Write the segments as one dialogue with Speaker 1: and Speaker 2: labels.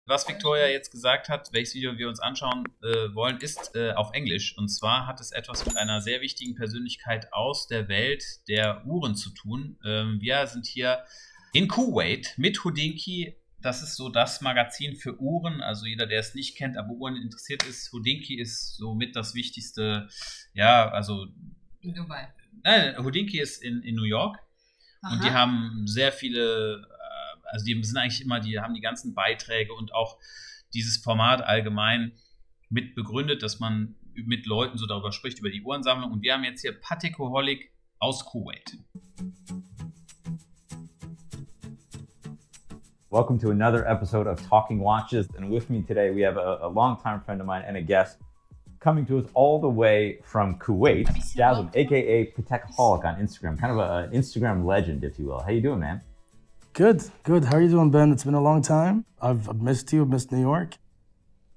Speaker 1: was Victoria jetzt gesagt hat, welches Video wir uns anschauen wollen, ist auf Englisch. Und zwar hat es etwas mit einer sehr wichtigen Persönlichkeit aus der Welt der Uhren zu tun. Wir sind hier in Kuwait mit Hodinkee. Das ist so das Magazin für Uhren. Also jeder, der es nicht kennt, aber Uhren interessiert ist, Hodinkee ist somit das wichtigste, ja, also...
Speaker 2: In Dubai.
Speaker 1: Nein, Hodinkee ist in New York. Aha. Und die haben sehr viele... Also die sind eigentlich immer, die haben die ganzen Beiträge und auch dieses Format allgemein mit begründet, dass man mit Leuten so darüber spricht, über die Uhrensammlung. Und wir haben jetzt hier Patekaholic aus Kuwait.
Speaker 3: Welcome to another episode of Talking Watches. And with me today, we have a longtime friend of mine and a guest coming to us all the way from Kuwait, Jasmine, aka Patekaholic on Instagram, kind of an Instagram legend, if you will. How you doing, man?
Speaker 4: Good, good. How are you doing, Ben? It's been a long time. I've missed you, missed New York.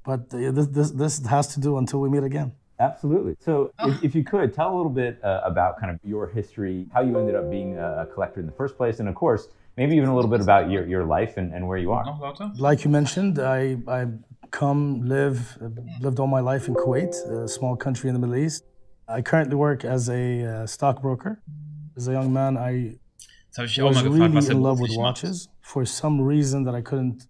Speaker 4: But this has to do until we meet again.
Speaker 3: Absolutely. So if you could, tell a little bit about kind of your history, how you ended up being a collector in the first place, and of course, maybe even a little bit about your life and where you are.
Speaker 4: Like you mentioned, I lived all my life in Kuwait, a small country in the Middle East. I currently work as a stockbroker. As a young man, I was really in love with watches for some reason that I couldn't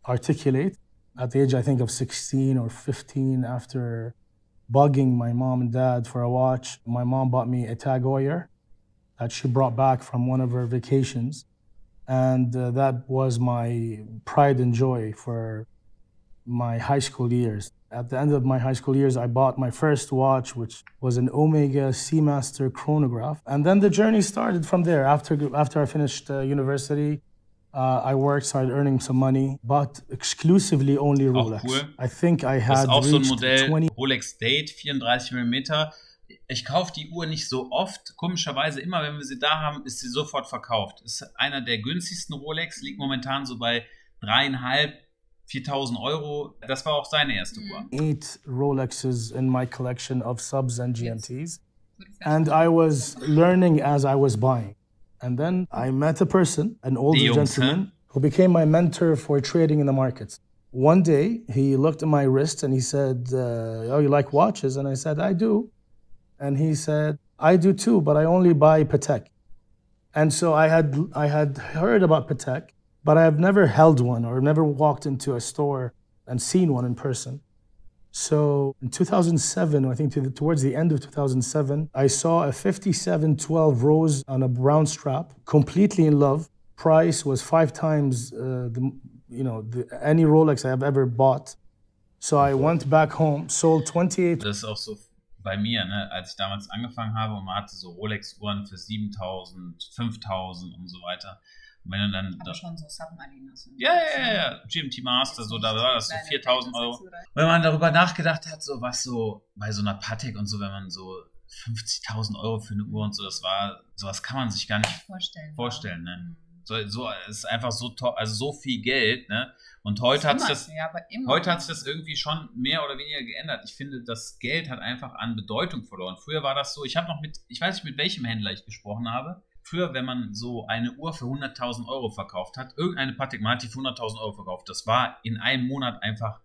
Speaker 4: articulate. At the age, I think, of 16 or 15, after bugging my mom and dad for a watch, my mom bought me a Tag Heuer that she brought back from one of her vacations. And that was my pride and joy for my high school years. At the end of my high school years, I bought my first watch, which was an Omega Seamaster Chronograph. And then the journey started from there. After I finished university, I worked, started earning some money, bought exclusively only Rolex.
Speaker 1: Cool.
Speaker 4: I think I had
Speaker 1: das ist auch so ein
Speaker 4: reached
Speaker 1: Modell,
Speaker 4: 20.
Speaker 1: Rolex Date, 34 mm. Ich kaufe die Uhr nicht so oft. Komischerweise, immer wenn wir sie da haben, ist sie sofort verkauft. Ist einer der günstigsten Rolex, liegt momentan so bei 3.500, 4.000 Euro. Das war auch seine erste Uhr.
Speaker 4: 8 Rolexes in my collection of subs and GMTs. And I was learning as I was buying. And then I met a person, an older gentleman, who became my mentor for trading in the markets. One day, he looked at my wrist and he said, oh, you like watches? And I said, I do. And he said, I do too, but I only buy Patek. And so I had heard about Patek, but I have never held one or never walked into a store and seen one in person. So in 2007, I think towards the end of 2007, I saw a 5712 rose on a brown strap, completely in love. Price was 5 times any Rolex I have ever bought. So I went back home, sold 28.
Speaker 1: Das ist auch so bei mir, ne? Als ich damals angefangen habe und man hatte so Rolex-Uhren für 7.000, 5.000 und so weiter. Und wenn du dann
Speaker 2: aber schon so Submarinas.
Speaker 1: Ja. GMT Master, so, da war das so 4.000 Euro. Wenn man darüber nachgedacht hat, so was so bei so einer Patek und so, wenn man so 50.000 Euro für eine Uhr und so, sowas kann man sich gar nicht vorstellen, ne? So ist einfach so toll, also so viel Geld, ne? Und heute hat sich das irgendwie schon mehr oder weniger geändert. Ich finde, das Geld hat einfach an Bedeutung verloren. Früher war das so, ich weiß nicht, mit welchem Händler ich gesprochen habe. Früher, wenn man so eine Uhr für 100.000 Euro verkauft hat, irgendeine Patek, man hat die für 100.000 Euro verkauft, das war in einem Monat einfach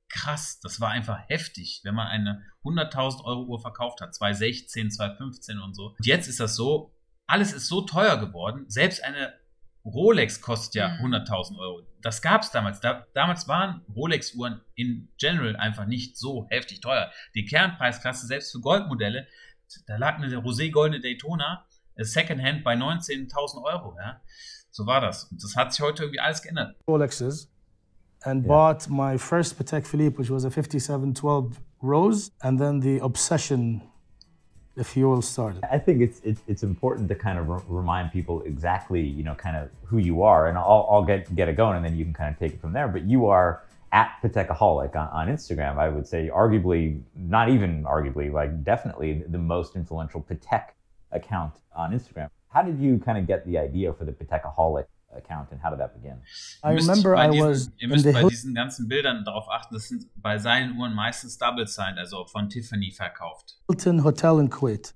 Speaker 1: krass. Das war einfach heftig, wenn man eine 100.000 Euro Uhr verkauft hat, 2016, 2015 und so. Und jetzt ist das so, alles ist so teuer geworden, selbst eine Rolex kostet ja 100.000 Euro. Das gab es damals. Damals waren Rolex-Uhren in general einfach nicht so heftig teuer. Die Kernpreisklasse, selbst für Goldmodelle, da lag eine rosé-goldene Daytona Secondhand bei 19.000 Euro. Ja? So war das. Und das hat sich heute irgendwie alles geändert.
Speaker 4: Rolexes and bought my first Patek Philippe, which was a 5712 rose, and then the obsession, if you will, started.
Speaker 3: I think it's important to kind of remind people exactly, kind of who you are, and I'll get it going, and then you can kind of take it from there. But you are at Patekaholic on Instagram. I would say arguably, not even arguably, like definitely the most influential Patek account on Instagram. How did you kind of get the idea for the Patekaholic account and how did that begin?
Speaker 4: I remember
Speaker 1: ihr müsst bei diesen ganzen Bildern darauf achten, das sind bei seinen Uhren meistens Double Signed, also von Tiffany verkauft.
Speaker 4: Hilton Hotel in Kuwait.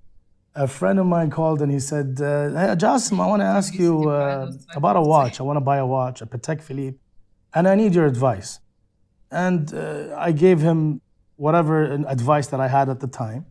Speaker 4: A friend of mine called and he said, hey, Jassim, I want to ask you about a watch. I want to buy a watch, a Patek Philippe. and I need your advice. And I gave him whatever advice that I had at the time.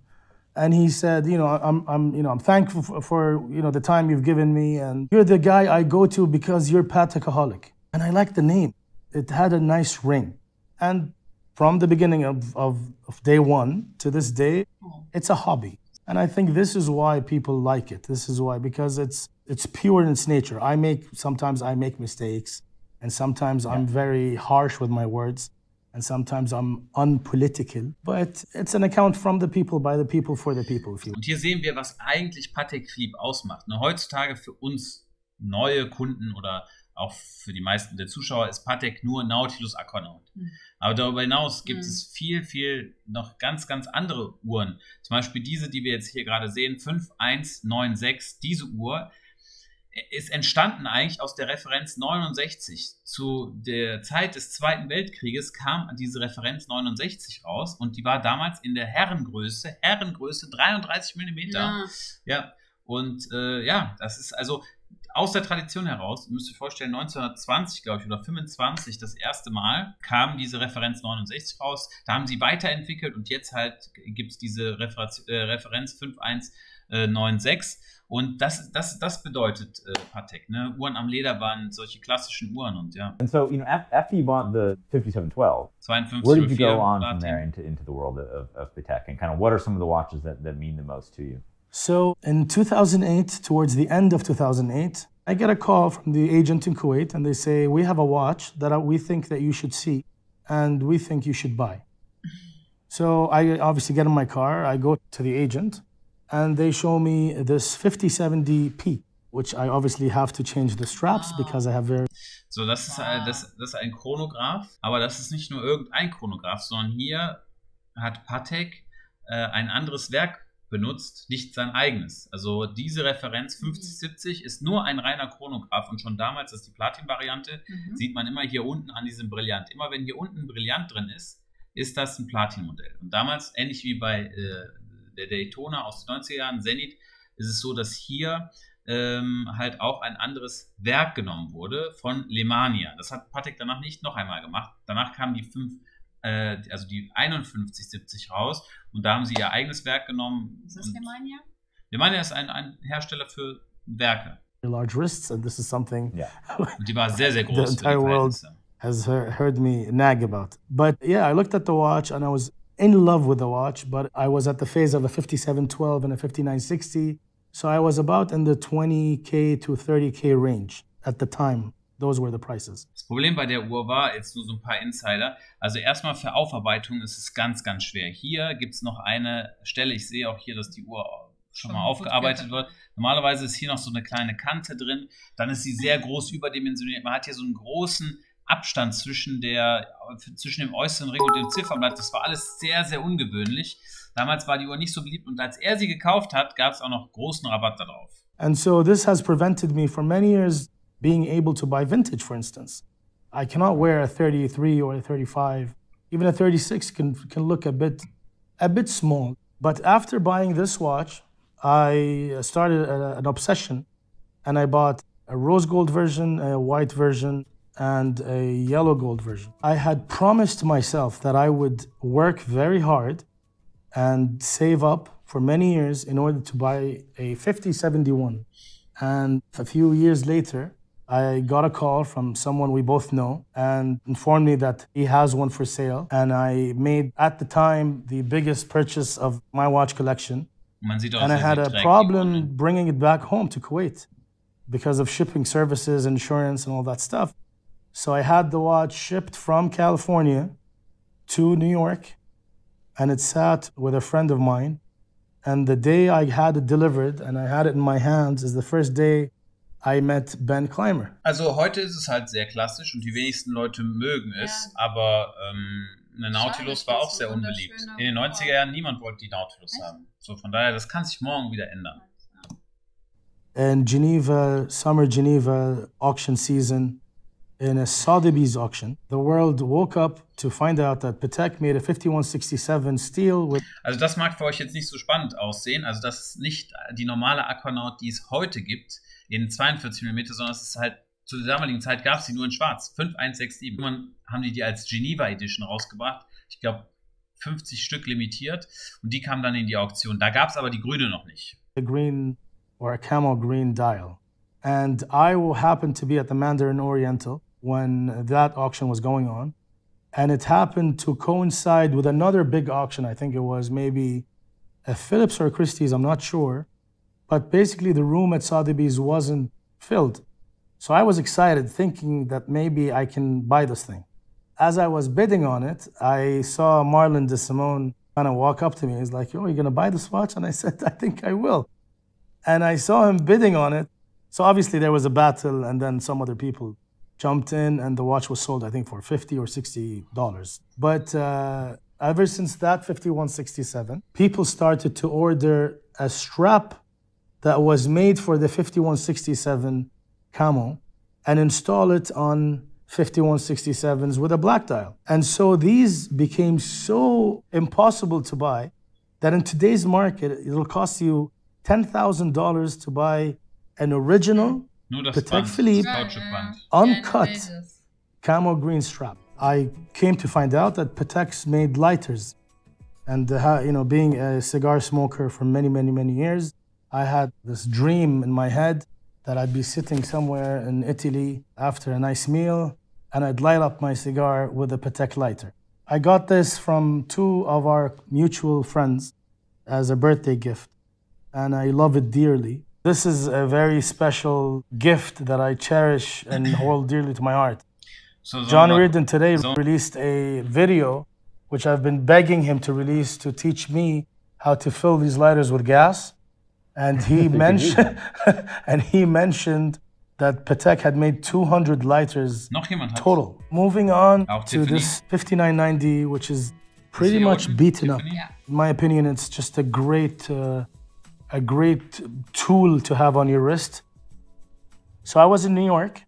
Speaker 4: And he said, I'm thankful for the time you've given me, and you're the guy I go to because you're Patekaholic. And I like the name. It had a nice ring. And from the beginning of day one to this day, it's a hobby. And I think this is why people like it. This is why, because it's pure in its nature. Sometimes I make mistakes, and sometimes I'm very harsh with my words. And sometimes I'm unpolitical, but it's an account from the people, by the people, for the people.
Speaker 1: Und hier sehen wir, was eigentlich Patek Philippe ausmacht. Heutzutage für uns neue Kunden oder auch für die meisten der Zuschauer ist Patek nur Nautilus Aquanaut. Aber darüber hinaus gibt es viel noch ganz andere Uhren. Zum Beispiel diese, die wir jetzt hier gerade sehen, 5196, diese Uhr ist entstanden eigentlich aus der Referenz 69. Zu der Zeit des Zweiten Weltkrieges kam diese Referenz 69 raus und die war damals in der Herrengröße 33 mm. Ja, und das ist also aus der Tradition heraus, ihr müsst euch vorstellen, 1920, glaube ich, oder 25, das erste Mal kam diese Referenz 69 raus. Da haben sie weiterentwickelt und jetzt halt gibt es diese Referenz 5196. Und das bedeutet Patek, ne? Uhren am Lederband, solche klassischen Uhren und ja.
Speaker 3: And so, after you bought the 5712,
Speaker 1: 52,
Speaker 3: where did you go on from there into the world of Patek, and kind of what are some of the watches that mean the most to you?
Speaker 4: So in 2008, towards the end of 2008, I get a call from the agent in Kuwait, and they say, we have a watch that we think that you should see, and we think you should buy. So I obviously get in my car, I go to the agent, and they show me this 5070P, which I obviously have to change the straps because I have very...
Speaker 1: So, das ist ein Chronograph, aber das ist nicht nur irgendein Chronograph, sondern hier hat Patek ein anderes Werk benutzt, nicht sein eigenes. Also diese Referenz 5070 ist nur ein reiner Chronograph und schon damals, das ist die Platin-Variante, sieht man immer hier unten an diesem Brillant. Immer wenn hier unten ein Brillant drin ist das ein Platin-Modell. Und damals, ähnlich wie bei der Daytona aus den 90er Jahren, Zenith, ist es so, dass hier halt auch ein anderes Werk genommen wurde von Lemania. Das hat Patek danach nicht noch einmal gemacht. Danach kamen die 5170 raus und da haben sie ihr eigenes Werk genommen.
Speaker 2: Ist das Lemania?
Speaker 1: Lemania ist ein Hersteller für Werke.
Speaker 4: Large wrists, and this is something
Speaker 1: Und die war sehr groß.
Speaker 4: The entire world has heard me nag about. But yeah, I looked at the watch and I was in love with the watch, but I was at the phase of a 5712 and a 5960. So I was about in the 20K to 30K range at the time. Those were the prices.
Speaker 1: Das Problem bei der Uhr war, jetzt nur so ein paar Insider, also erstmal für Aufarbeitung ist es ganz schwer. Hier gibt es noch eine Stelle, ich sehe auch hier, dass die Uhr schon mal aufgearbeitet wird. Normalerweise ist hier noch so eine kleine Kante drin, dann ist sie sehr groß überdimensioniert. Man hat hier so einen großen Abstand zwischen dem äußeren Ring und dem Ziffernblatt. Das war alles sehr ungewöhnlich. Damals war die Uhr nicht so beliebt und als er sie gekauft hat, gab es auch noch großen Rabatt darauf.
Speaker 4: And so this has prevented me for many years being able to buy vintage, for instance. I cannot wear a 33 or a 35. Even a 36 can look a bit small. But after buying this watch, I started an obsession, and I bought a rose gold version, a white version, and a yellow gold version. I had promised myself that I would work very hard and save up for many years in order to buy a 5071. And a few years later, I got a call from someone we both know and informed me that he has one for sale. And I made, at the time, the biggest purchase of my watch collection. And I had a problem bringing it back home to Kuwait because of shipping services, insurance, and all that stuff. So I had the watch shipped from California to New York, and it sat with a friend of mine. And the day I had it delivered and I had it in my hands is the first day I met Ben Clymer.
Speaker 1: Also heute ist es halt sehr klassisch und die wenigsten Leute mögen es, aber eine Nautilus war auch sehr unbeliebt. In den 90er Jahren niemand wollte die Nautilus haben. So von daher, das kann sich morgen wieder ändern.
Speaker 4: In Geneva, summer Geneva auction season, in a Sotheby's auction, the world woke up to find out that Patek made a 5167 steel with...
Speaker 1: Also das mag für euch jetzt nicht so spannend aussehen. Also das ist nicht die normale Aquanaut, die es heute gibt, in 42 mm, sondern es ist halt Zu der damaligen Zeit gab es die nur in schwarz. 5167. Irgendwann haben die als Geneva Edition rausgebracht. Ich glaube, 50 Stück limitiert. Und die kamen dann in die Auktion. Da gab es aber die grüne noch nicht.
Speaker 4: A green or a camel green dial. And I happened to be at the Mandarin Oriental when that auction was going on. And it happened to coincide with another big auction. I think it was maybe a Philips or a Christie's, I'm not sure. But basically the room at Sotheby's wasn't filled. So I was excited, thinking that maybe I can buy this thing. As I was bidding on it, I saw Marlon de Simone kind of walk up to me. He's like, "Oh, you're gonna buy this watch?" And I said, "I think I will." And I saw him bidding on it. So obviously there was a battle, and then some other people jumped in, and the watch was sold, I think, for $50 or $60. But ever since that 5167, people started to order a strap that was made for the 5167 camo and install it on 5167s with a black dial. And so these became so impossible to buy that in today's market, it'll cost you $10,000 to buy an original Patek Philippe uncut camo green strap. I came to find out that Pateks made lighters. And being a cigar smoker for many, many, many years, I had this dream in my head that I'd be sitting somewhere in Italy after a nice meal, and I'd light up my cigar with a Patek lighter. I got this from two of our mutual friends as a birthday gift, and I love it dearly. This is a very special gift that I cherish and hold dearly to my heart. So John Reardon today released a video, which I've been begging him to release, to teach me how to fill these lighters with gas. And he mentioned, that Patek had made 200 lighters total. Moving on to this 5990, which is pretty much beaten up.
Speaker 2: Yeah.
Speaker 4: In my opinion, it's just a great tool to have on your wrist. So I was in New York,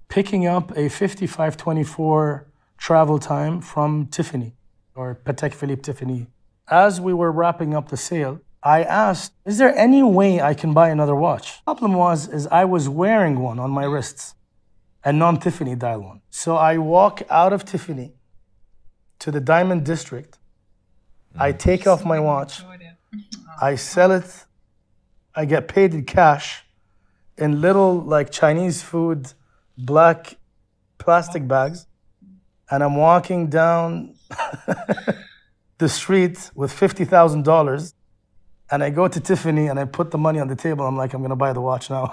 Speaker 4: picking up a 5524 travel time from Tiffany, or Patek Philippe Tiffany. As we were wrapping up the sale, I asked, "Is there any way I can buy another watch?" Problem is I was wearing one on my wrists, a non-Tiffany dial one. So I walk out of Tiffany to the Diamond District. I take off my watch. I sell it. I get paid in cash in little, like, Chinese food, black plastic bags. And I'm walking down the street with $50,000. And I go to Tiffany and I put the money on the table. I'm like, I'm going to buy the watch now.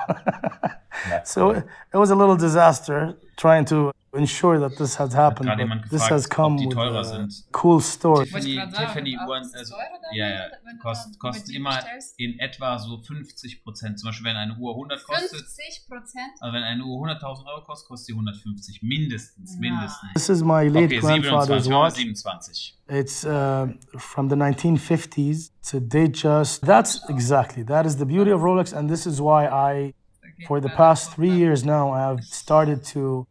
Speaker 4: So it was a little disaster trying to ensure that this has happened. But this has come with a cool story.
Speaker 1: Tiffany Uhren, also, kosten immer in etwa so 50%. Zum Beispiel, wenn eine Uhr 100 kostet.
Speaker 2: 50%?
Speaker 1: Also wenn eine Uhr 100.000 Euro kostet, kostet sie 150. Mindestens.
Speaker 4: This is my late grandfather's watch.
Speaker 1: 27.
Speaker 4: It's from the 1950s. So that is the beauty of Rolex, and this is why for the past 3 years now, I have started to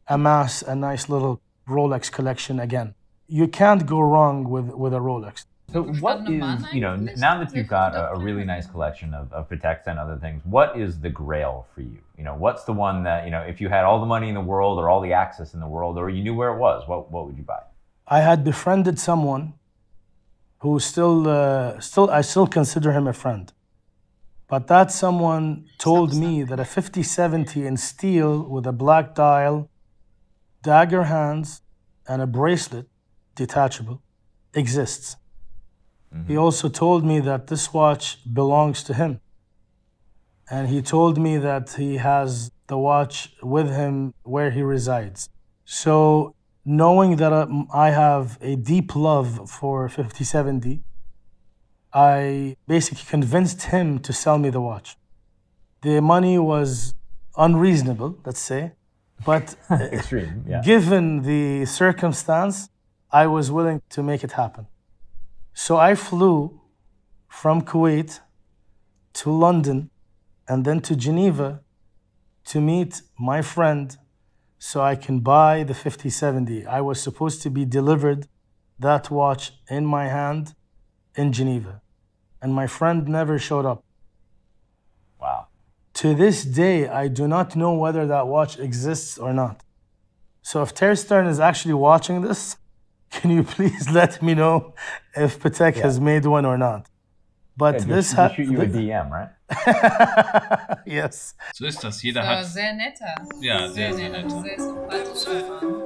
Speaker 4: amass a nice little Rolex collection again. You can't go wrong with a Rolex.
Speaker 3: So what is, now that you've got a really nice collection of Pateks and other things, what is the grail for you? What's the one that, if you had all the money in the world or all the access in the world, or you knew where it was, what would you buy?
Speaker 4: I had befriended someone who I still consider him a friend. But that someone told me that a 5070 in steel with a black dial, dagger hands, and a bracelet, detachable, exists. Mm-hmm. He also told me that this watch belongs to him. And he told me that he has the watch with him where he resides. So knowing that I have a deep love for 5070, I basically convinced him to sell me the watch. The money was unreasonable, let's say, but
Speaker 3: extreme, yeah.
Speaker 4: Given the circumstance, I was willing to make it happen. So I flew from Kuwait to London and then to Geneva to meet my friend so I can buy the 5070. I was supposed to be delivered that watch in my hand in Geneva. And my friend never showed up.
Speaker 3: Wow.
Speaker 4: To this day, I do not know whether that watch exists or not. So if Ter Stern is actually watching this, can you please let me know if Patek has made one or not? But this
Speaker 3: has shoot you a DM, right?
Speaker 4: Yes.
Speaker 1: So ist das. Jeder hat.
Speaker 2: Sehr netter.
Speaker 1: Ja, sehr, sehr nett.
Speaker 2: Sehr sympathischer Mann.